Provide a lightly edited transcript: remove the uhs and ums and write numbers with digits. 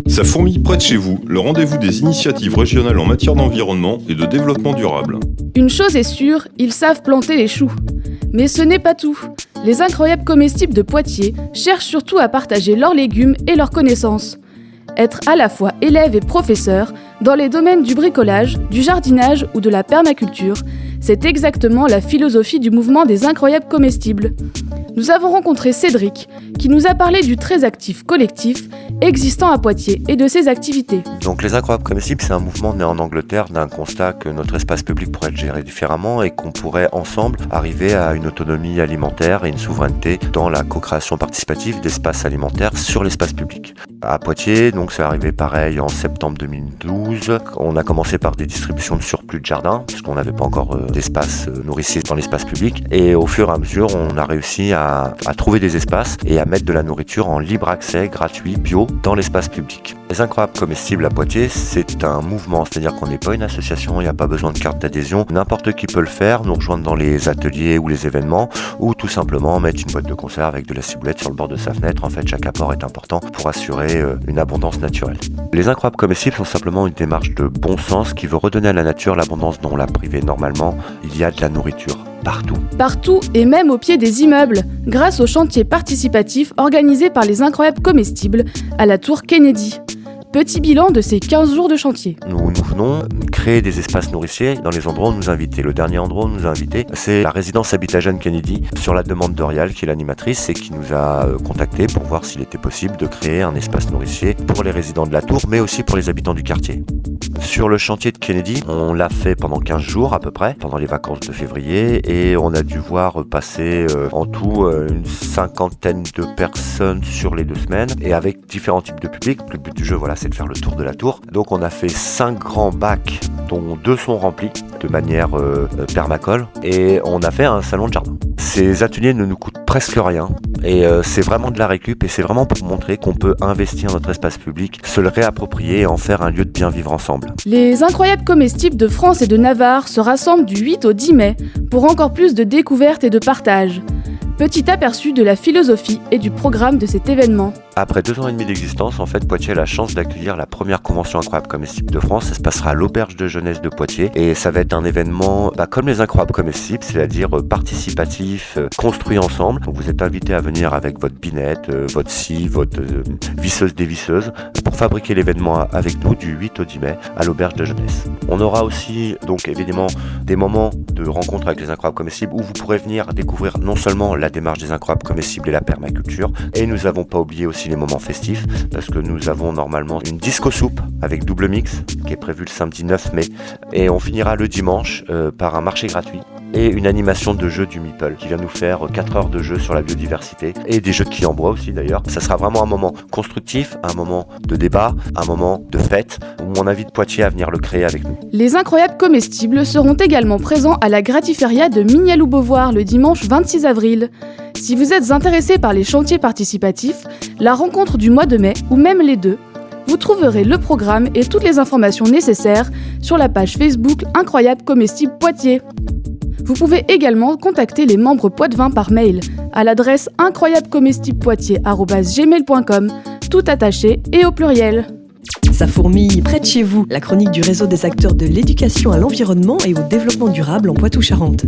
Ça fourmille près de chez vous, le rendez-vous des initiatives régionales en matière d'environnement et de développement durable. Une chose est sûre, ils savent planter les choux. Mais ce n'est pas tout. Les incroyables comestibles de Poitiers cherchent surtout à partager leurs légumes et leurs connaissances. Être à la fois élève et professeur dans les domaines du bricolage, du jardinage ou de la permaculture, c'est exactement la philosophie du mouvement des incroyables comestibles. Nous avons rencontré Cédric, qui nous a parlé du très actif collectif existant à Poitiers et de ses activités. Donc les incroyables comestibles, c'est un mouvement né en Angleterre d'un constat que notre espace public pourrait être géré différemment et qu'on pourrait ensemble arriver à une autonomie alimentaire et une souveraineté dans la co-création participative d'espaces alimentaires sur l'espace public. À Poitiers, donc c'est arrivé pareil en septembre 2012. On a commencé par des distributions de surplus de jardin, puisqu'on n'avait pas encore d'espace nourricier dans l'espace public. Et au fur et à mesure, on a réussi à trouver des espaces et à mettre de la nourriture en libre accès, gratuit, bio, dans l'espace public. Les incroyables comestibles à Poitiers, c'est un mouvement, c'est-à-dire qu'on n'est pas une association, il n'y a pas besoin de carte d'adhésion. N'importe qui peut le faire, nous rejoindre dans les ateliers ou les événements, ou tout simplement mettre une boîte de conserve avec de la ciboulette sur le bord de sa fenêtre. En fait, chaque apport est important pour assurer une abondance naturelle. Les incroyables comestibles sont simplement une démarche de bon sens qui veut redonner à la nature l'abondance dont on l'a privée normalement. Il y a de la nourriture partout. Partout et même au pied des immeubles, grâce au chantier participatif organisé par les incroyables comestibles à la tour Kennedy. Petit bilan de ces 15 jours de chantier. Nous venons créer des espaces nourriciers dans les endroits où nous inviter. Le dernier endroit où nous a invités, c'est la résidence Habitat Jeune Kennedy, sur la demande d'Orial, qui est l'animatrice, et qui nous a contactés pour voir s'il était possible de créer un espace nourricier pour les résidents de la tour, mais aussi pour les habitants du quartier. Sur le chantier de Kennedy, on l'a fait pendant 15 jours à peu près, pendant les vacances de février, et on a dû voir passer en tout une cinquantaine de personnes sur les 2 semaines, et avec différents types de publics. Le but du jeu, voilà, c'est de faire le tour de la tour. Donc on a fait 5 grands bacs, dont 2 sont remplis de manière permacole, et on a fait un salon de jardin. Ces ateliers ne nous coûtent presque rien, et c'est vraiment de la récup, et c'est vraiment pour montrer qu'on peut investir notre espace public, se le réapproprier et en faire un lieu de bien vivre ensemble. Les incroyables comestibles de France et de Navarre se rassemblent du 8 au 10 mai pour encore plus de découvertes et de partage. Petit aperçu de la philosophie et du programme de cet événement. Après 2 ans et demi d'existence, en fait, Poitiers a la chance d'accueillir la première convention incroyable comestible de France. Ça se passera à l'auberge de jeunesse de Poitiers et ça va être un événement comme les incroyables comestibles, c'est-à-dire participatif, construit ensemble. Donc vous êtes invité à venir avec votre binette, votre scie, votre visseuse dévisseuse pour fabriquer l'événement avec nous du 8 au 10 mai à l'auberge de jeunesse. On aura aussi donc évidemment des moments de rencontre avec les incroyables comestibles où vous pourrez venir découvrir non seulement la démarche des incroyables comestibles et la permaculture, et nous n'avons pas oublié aussi les moments festifs parce que nous avons normalement une disco soupe avec double mix qui est prévue le samedi 9 mai, et on finira le dimanche par un marché gratuit et une animation de jeux du Meeple qui vient nous faire 4 heures de jeu sur la biodiversité et des jeux de quilles en bois aussi d'ailleurs. Ça sera vraiment un moment constructif, un moment de débat, un moment de fête où on invite Poitiers à venir le créer avec nous. Les incroyables comestibles seront également présents à la Gratiféria de Mignaloux-Beauvoir le dimanche 26 avril. Si vous êtes intéressé par les chantiers participatifs, la rencontre du mois de mai ou même les deux, vous trouverez le programme et toutes les informations nécessaires sur la page Facebook Incroyables Comestibles Poitiers. Vous pouvez également contacter les membres Poitvin par mail à l'adresse incroyablecomestiblepoitiers@gmail.com, tout attaché et au pluriel. Ça fourmille près de chez vous, la chronique du réseau des acteurs de l'éducation à l'environnement et au développement durable en Poitou-Charentes.